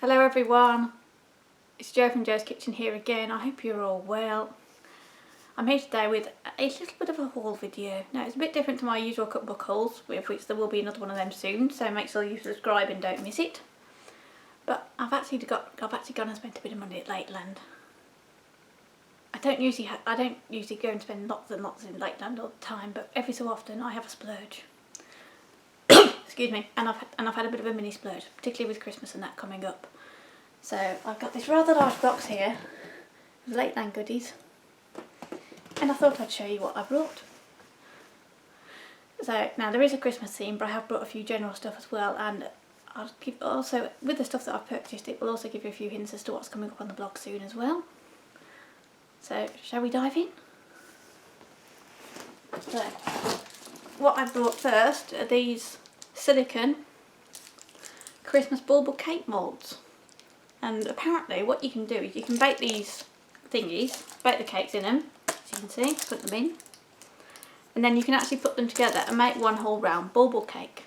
Hello everyone, it's Jo from Jo's Kitchen here again. I hope you're all well. I'm here today with a little bit of a haul video. Now it's a bit different to my usual cookbook hauls, with which there will be another one of them soon, so make sure you subscribe and don't miss it. But I've actually gone and spent a bit of money at Lakeland. I don't usually go and spend lots and lots in Lakeland all the time, but every so often I have a splurge. Excuse me, and I've had a bit of a mini splurge, particularly with Christmas and that coming up. So I've got this rather large box here of Lakeland goodies, and I thought I'd show you what I brought. So now there is a Christmas theme, but I have brought a few general stuff as well, and I'll give also, with the stuff that I've purchased, it will also give you a few hints as to what's coming up on the blog soon as well. So shall we dive in? So what I brought first are these silicone Christmas bauble cake moulds, and apparently what you can do is you can bake these thingies, bake the cakes in them, as you can see, put them in, and then you can actually put them together and make one whole round bauble cake.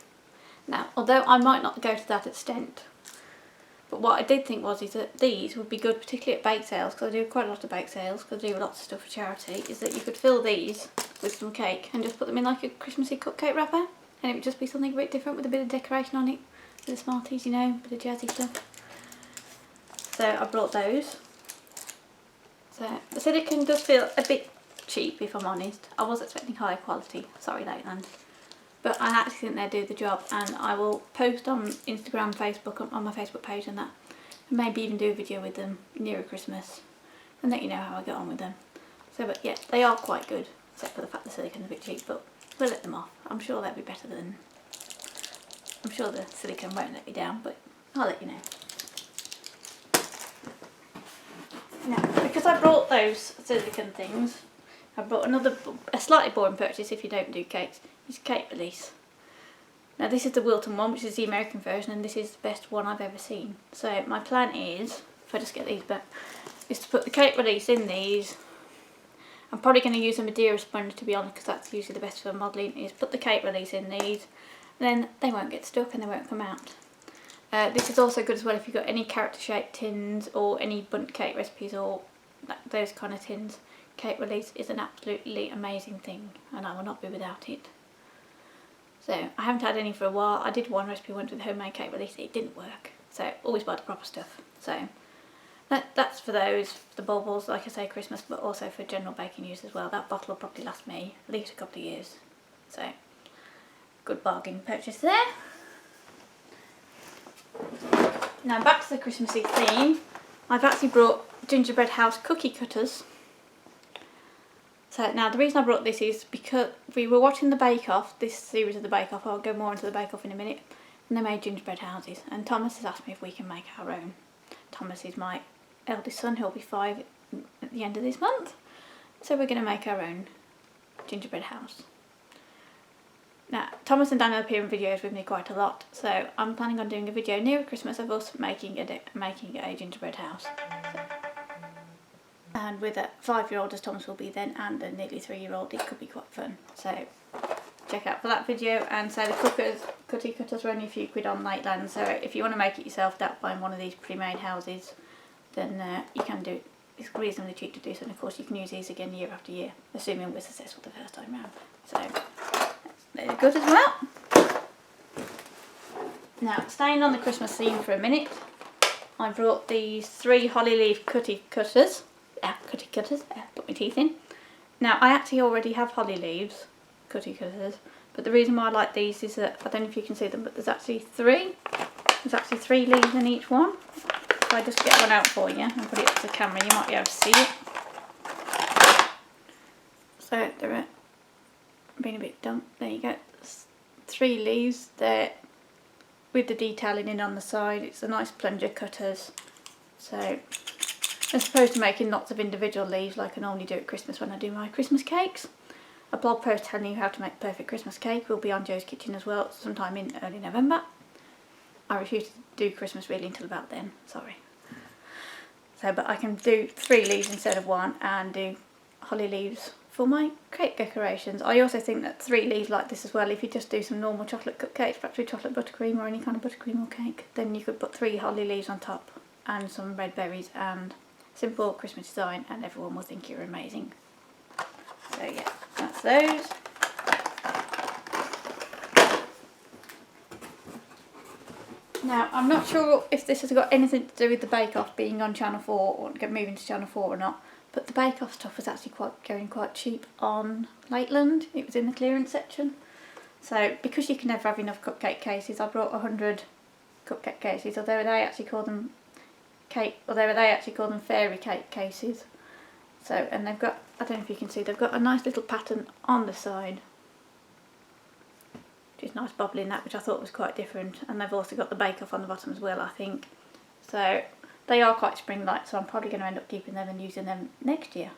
Now, although I might not go to that extent, but what I did think is that these would be good, particularly at bake sales, because I do quite a lot of bake sales, because I do lots of stuff for charity, is that you could fill these with some cake and just put them in like a Christmassy cupcake wrapper, and it would just be something a bit different with a bit of decoration on it, with the Smarties, you know, a bit of jazzy stuff. So I brought those. So the silicone does feel a bit cheap, if I'm honest. I was expecting higher quality, sorry Lakeland. But I actually think they do the job, and I will post on Instagram, Facebook, on my Facebook page and that, and maybe even do a video with them nearer Christmas and let you know how I get on with them. So, but yeah, they are quite good, except for the fact the silicone's a bit cheap, but we'll let them off. I'm sure they'll be better than, I'm sure the silicone won't let me down, but I'll let you know. Now, because I brought those silicone things, I brought a slightly boring purchase if you don't do cakes. It's cake release. Now this is the Wilton one, which is the American version, and this is the best one I've ever seen. So my plan is, if I just get these back, is to put the cake release in these. I'm probably going to use a Madeira sponge, to be honest, because that's usually the best for modelling, is put the cake release in these, and then they won't get stuck and they won't come out. This is also good as well if you've got any character shaped tins or any bundt cake recipes or those kind of tins. Cake release is an absolutely amazing thing, and I will not be without it. So I haven't had any for a while. I did one recipe once with homemade cake release, it didn't work. So always buy the proper stuff. So that's for those, the baubles, like I say, Christmas, but also for general baking use as well. That bottle will probably last me at least a couple of years. So good bargain purchase there. Now back to the Christmassy theme. I've actually brought gingerbread house cookie cutters. So now the reason I brought this is because we were watching the Bake Off, this series of the Bake Off. I'll go more into the Bake Off in a minute. And they made gingerbread houses, and Thomas has asked me if we can make our own. Thomas is my eldest son, he'll be 5 at the end of this month. So we're going to make our own gingerbread house. Now Thomas and Daniel appear in videos with me quite a lot, so I'm planning on doing a video near Christmas of us making a gingerbread house. And with a 5-year-old as Thomas will be then, and a nearly 3-year-old, it could be quite fun. So check out for that video. And so the cookie cutters are only a few quid on Lakeland, so if you want to make it yourself without buying one of these pre-made houses, then you can do it. It's reasonably cheap to do so, and of course you can use these again year after year, assuming we're successful the first time round. So they're good as well. Now staying on the Christmas theme for a minute, I brought these 3 holly leaf cookie cutters. Put my teeth in. Now I actually already have holly leaves cookie cutters, but the reason why I like these is that, I don't know if you can see them, but there's actually 3 leaves in each one. If I just get one out for you and put it up to the camera, you might be able to see it. So they're being a bit dumb. There you go. 3 leaves there with the detailing in on the side. It's a nice plunger cutters. So as opposed to making lots of individual leaves like I normally do at Christmas when I do my Christmas cakes. A blog post telling you how to make a perfect Christmas cake will be on Jo's Kitchen as well, sometime in early November. I refuse to do Christmas really until about then, sorry. So, but I can do 3 leaves instead of 1 and do holly leaves for my cake decorations. I also think that 3 leaves like this as well, if you just do some normal chocolate cupcakes, perhaps with chocolate buttercream or any kind of buttercream or cake, then you could put 3 holly leaves on top and some red berries and simple Christmas design, and everyone will think you're amazing. So yeah, that's those. Now, I'm not sure if this has got anything to do with the Bake Off being on Channel 4 or moving to Channel 4 or not, but the Bake Off stuff was actually going quite cheap on Lakeland. It was in the clearance section. So, because you can never have enough cupcake cases, I brought 100 cupcake cases, although they actually call them fairy cake cases. So, and they've got, I don't know if you can see, they've got a nice little pattern on the side. Just nice bubbly in that, which I thought was quite different, and they've also got the Bake Off on the bottom as well, I think. So they are quite spring-like, so I'm probably going to end up keeping them and using them next year.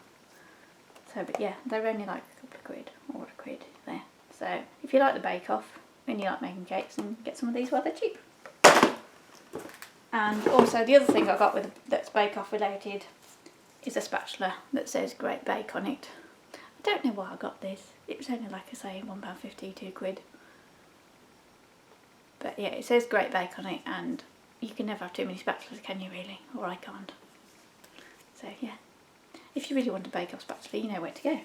So, but yeah, they're only like a couple of quid or a quid there. So if you like the Bake Off and you like making cakes, then get some of these while they're cheap. And also the other thing I got that's Bake Off related is a spatula that says Great Bake on it. I don't know why I got this. It was only, like I say, £1.50, 2 quid. But yeah, it says Great Bake on it, and you can never have too many spatulas, can you really? Or I can't. So yeah, if you really want a Bake Off spatula, you know where to go.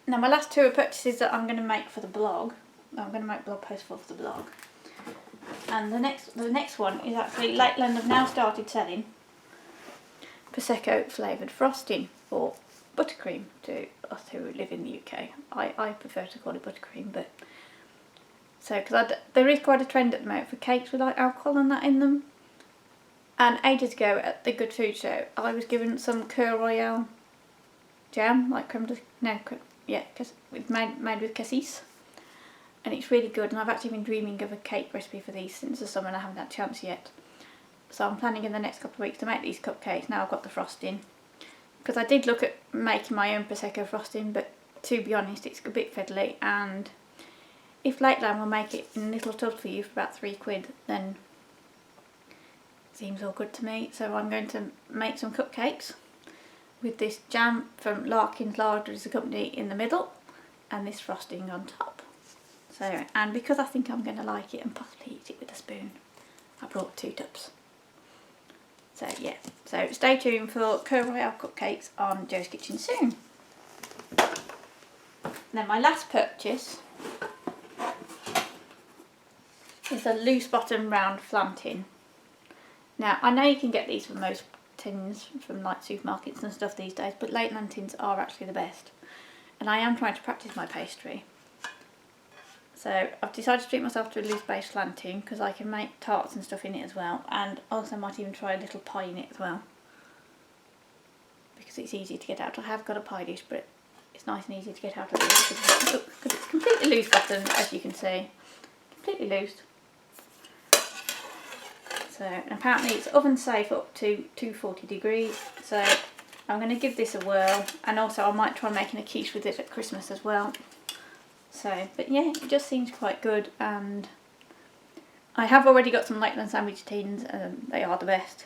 Now my last 2 are purchases that I'm going to make for the blog. I'm going to make blog posts for the blog. And the next one is actually Lakeland have now started selling Prosecco flavoured frosting, or buttercream to us who live in the UK. I prefer to call it buttercream, but so because there is quite a trend at the moment for cakes with like alcohol and that in them. And ages ago at the Good Food Show, I was given some Cœur Royal jam, like made with cassis, and it's really good. And I've actually been dreaming of a cake recipe for these since the summer, and I haven't had a chance yet. So I'm planning in the next couple of weeks to make these cupcakes. Now I've got the frosting, because I did look at making my own Prosecco frosting, but to be honest, it's a bit fiddly, and if Lakeland will make it in little tubs for you for about 3 quid, then it seems all good to me. So I'm going to make some cupcakes with this jam from Larkin's Larder as a company in the middle, and this frosting on top. So, and because I think I'm going to like it and possibly eat it with a spoon, I brought 2 tubs. So yeah, so stay tuned for Cœur Royal cupcakes on Joe's Kitchen soon. Then my last purchase is a loose bottom round flan tin. Now I know you can get these from most tins from like supermarkets and stuff these days, but Lakeland tins are actually the best. And I am trying to practice my pastry. So I've decided to treat myself to a loose base flan tin because I can make tarts and stuff in it as well, and also might even try a little pie in it as well, because it's easy to get out. I have got a pie dish, but it's nice and easy to get out of this because it's completely loose bottom, as you can see, completely loose. So, and apparently it's oven safe up to 240 degrees, so I'm going to give this a whirl, and also I might try making a quiche with it at Christmas as well. So, but yeah, it just seems quite good, and I have already got some Lakeland sandwich tins, and they are the best.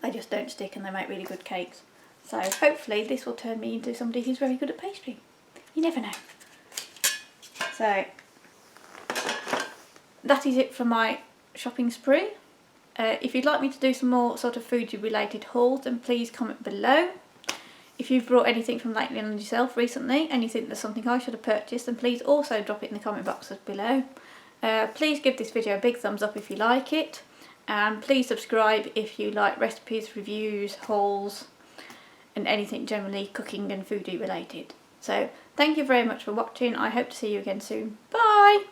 They just don't stick and they make really good cakes. So hopefully this will turn me into somebody who's very good at pastry. You never know. So that is it for my shopping spree. If you'd like me to do some more sort of food related hauls, then please comment below. If you've brought anything from Lakeland yourself recently and you think there's something I should have purchased, then please also drop it in the comment boxes below. Please give this video a big thumbs up if you like it, and please subscribe if you like recipes, reviews, hauls and anything generally cooking and foodie related. So thank you very much for watching. I hope to see you again soon. Bye!